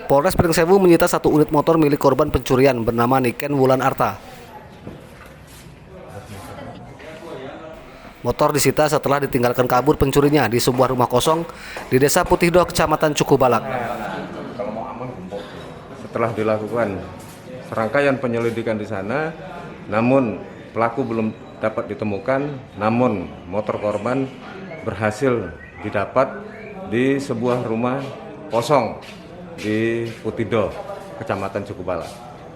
Polres Pringsewu menyita 1 unit motor milik korban pencurian bernama Niken Wulan Arta. Motor disita setelah ditinggalkan kabur pencurinya di sebuah rumah kosong di Desa Putihdoh, Kecamatan Cukubalak. Setelah dilakukan serangkaian penyelidikan di sana, namun pelaku belum dapat ditemukan, namun motor korban berhasil didapat di sebuah rumah kosong di Putihdoh, Kecamatan Cukubalak.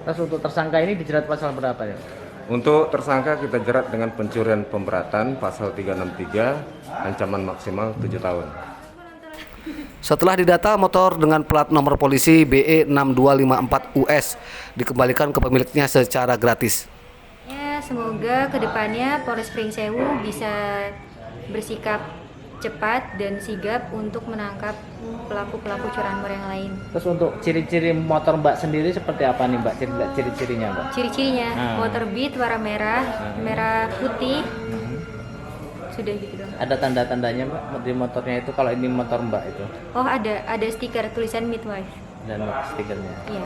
Terus untuk tersangka ini dijerat pasal berapa ya? Untuk tersangka kita jerat dengan pencurian pemberatan pasal 363, ancaman maksimal 7 tahun. Setelah didata, motor dengan plat nomor polisi BE6254US dikembalikan ke pemiliknya secara gratis. Ya, semoga kedepannya Polres Pringsewu bisa bersikap cepat dan sigap untuk menangkap pelaku-pelaku curanmor yang lain. Terus untuk ciri-ciri motor Mbak sendiri seperti apa nih Mbak? Ciri-cirinya Mbak? Ciri-cirinya motor Beat warna merah, merah putih. Sudah gitu dong. Ada tanda-tandanya Mbak di motornya itu kalau ini motor Mbak itu? Oh, ada stiker tulisan Midwife. Dan stikernya. Iya.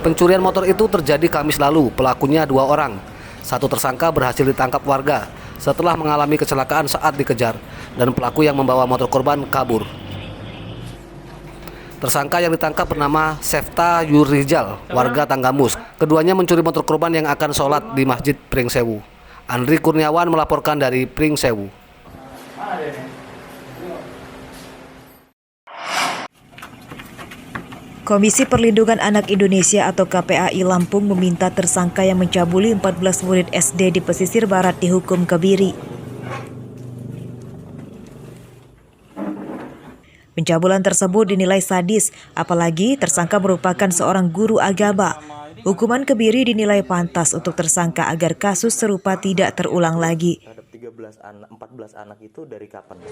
Pencurian motor itu terjadi Kamis lalu. Pelakunya 2 orang. 1 tersangka berhasil ditangkap warga setelah mengalami kecelakaan saat dikejar, dan pelaku yang membawa motor korban kabur. Tersangka yang ditangkap bernama Sefta Yurijal, warga Tanggamus. Keduanya mencuri motor korban yang akan sholat di Masjid Pringsewu. Andri Kurniawan melaporkan dari Pringsewu. Komisi Perlindungan Anak Indonesia atau KPAI Lampung meminta tersangka yang mencabuli 14 murid SD di pesisir barat dihukum kebiri. Pencabulan tersebut dinilai sadis, apalagi tersangka merupakan seorang guru agama. Hukuman kebiri dinilai pantas untuk tersangka agar kasus serupa tidak terulang lagi. 14 anak itu dari kapan?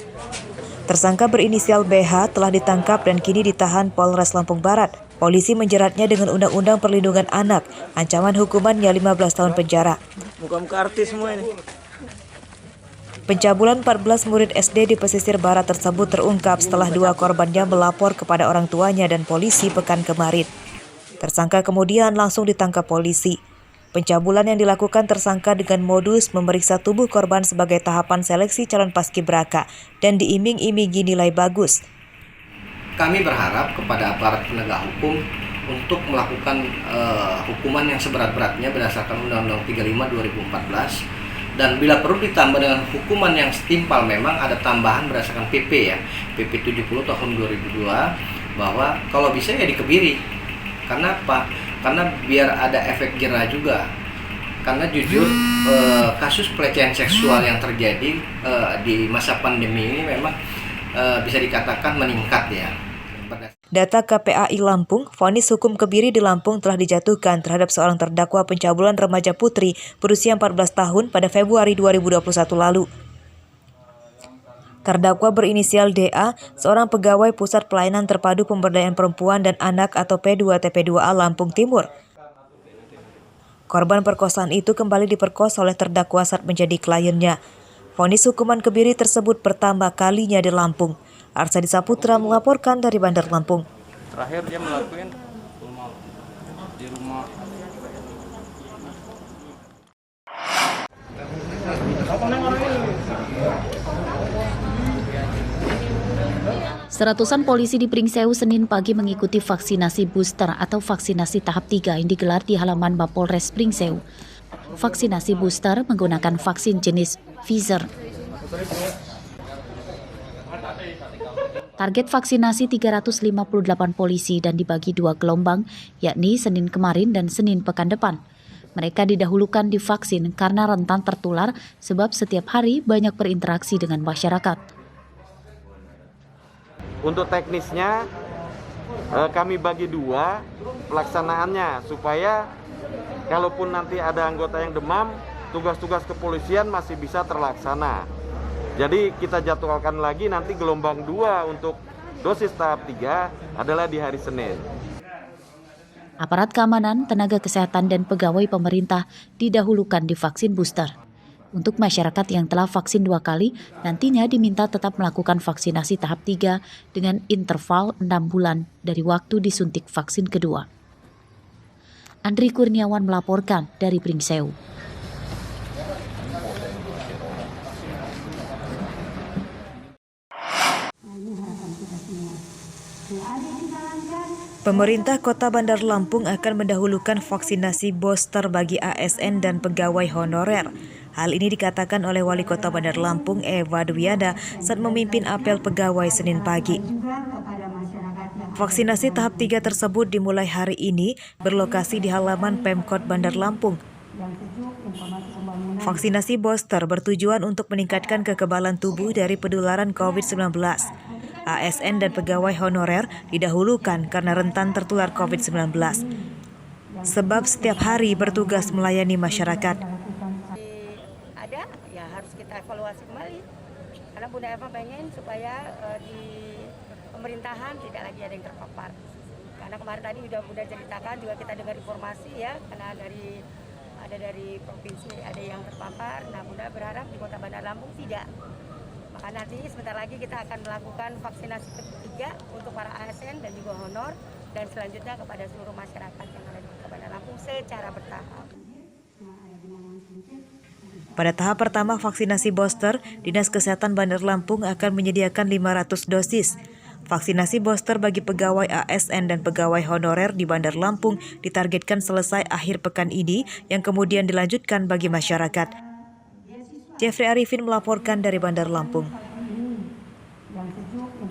Tersangka berinisial BH telah ditangkap dan kini ditahan Polres Lampung Barat. Polisi menjeratnya dengan Undang-Undang Perlindungan Anak. Ancaman hukumannya 15 tahun penjara. Muka-muka artis semua ini. Pencabulan 14 murid SD di pesisir barat tersebut terungkap setelah 2 korbannya melapor kepada orang tuanya dan polisi pekan kemarin. Tersangka kemudian langsung ditangkap polisi. Pencabulan yang dilakukan tersangka dengan modus memeriksa tubuh korban sebagai tahapan seleksi calon paskibraka dan diiming-imingi nilai bagus. Kami berharap kepada aparat penegak hukum untuk melakukan hukuman yang seberat-beratnya berdasarkan Undang-Undang 35 2014, dan bila perlu ditambah dengan hukuman yang setimpal, memang ada tambahan berdasarkan PP ya, PP 70 tahun 2002, bahwa kalau bisa ya dikebiri. Karena apa? Karena biar ada efek jera juga. Karena jujur kasus pelecehan seksual yang terjadi di masa pandemi ini memang bisa dikatakan meningkat ya. Data KPAI Lampung, vonis hukum kebiri di Lampung telah dijatuhkan terhadap seorang terdakwa pencabulan remaja putri berusia 14 tahun pada Februari 2021 lalu. Terdakwa berinisial DA, seorang pegawai Pusat Pelayanan Terpadu Pemberdayaan Perempuan dan Anak atau P2TP2A Lampung Timur. Korban perkosaan itu kembali diperkosa oleh terdakwa saat menjadi kliennya. Vonis hukuman kebiri tersebut pertama kalinya di Lampung. Arsadi Saputra melaporkan dari Bandar Lampung. Terakhir dia melakukan di rumah. Seratusan polisi di Pringsewu Senin pagi mengikuti vaksinasi booster atau vaksinasi tahap 3 yang digelar di halaman Mapolres Pringsewu. Vaksinasi booster menggunakan vaksin jenis Pfizer. Target vaksinasi 358 polisi dan dibagi 2 gelombang, yakni Senin kemarin dan Senin pekan depan. Mereka didahulukan divaksin karena rentan tertular sebab setiap hari banyak berinteraksi dengan masyarakat. Untuk teknisnya kami bagi 2 pelaksanaannya supaya kalaupun nanti ada anggota yang demam, tugas-tugas kepolisian masih bisa terlaksana. Jadi kita jadwalkan lagi nanti gelombang 2 untuk dosis tahap 3 adalah di hari Senin. Aparat keamanan, tenaga kesehatan dan pegawai pemerintah didahulukan divaksin booster. Untuk masyarakat yang telah vaksin 2 kali, nantinya diminta tetap melakukan vaksinasi tahap 3 dengan interval 6 bulan dari waktu disuntik vaksin kedua. Andri Kurniawan melaporkan dari Pringsewu. Pemerintah Kota Bandar Lampung akan mendahulukan vaksinasi booster bagi ASN dan pegawai honorer. Hal ini dikatakan oleh Wali Kota Bandar Lampung Eva Dwianda saat memimpin apel pegawai Senin pagi. Vaksinasi tahap 3 tersebut dimulai hari ini berlokasi di halaman Pemkot Bandar Lampung. Vaksinasi booster bertujuan untuk meningkatkan kekebalan tubuh dari penularan COVID-19. ASN dan pegawai honorer didahulukan karena rentan tertular COVID-19. Sebab setiap hari bertugas melayani masyarakat. Ada, ya harus kita evaluasi kembali. Karena Bunda Eva pengen supaya di pemerintahan tidak lagi ada yang terpapar. Karena kemarin tadi sudah Bunda ceritakan, juga kita dengar informasi ya, karena ada dari provinsi ada yang terpapar. Nah, Bunda berharap di Kota Bandar Lampung tidak. Maka nanti sebentar lagi kita akan melakukan vaksinasi ketiga untuk para ASN dan juga honor, dan selanjutnya kepada seluruh masyarakat yang ada di Kota Bandar Lampung secara bertahap. Pada tahap pertama vaksinasi booster, Dinas Kesehatan Bandar Lampung akan menyediakan 500 dosis. Vaksinasi booster bagi pegawai ASN dan pegawai honorer di Bandar Lampung ditargetkan selesai akhir pekan ini, yang kemudian dilanjutkan bagi masyarakat. Jeffrey Arifin melaporkan dari Bandar Lampung.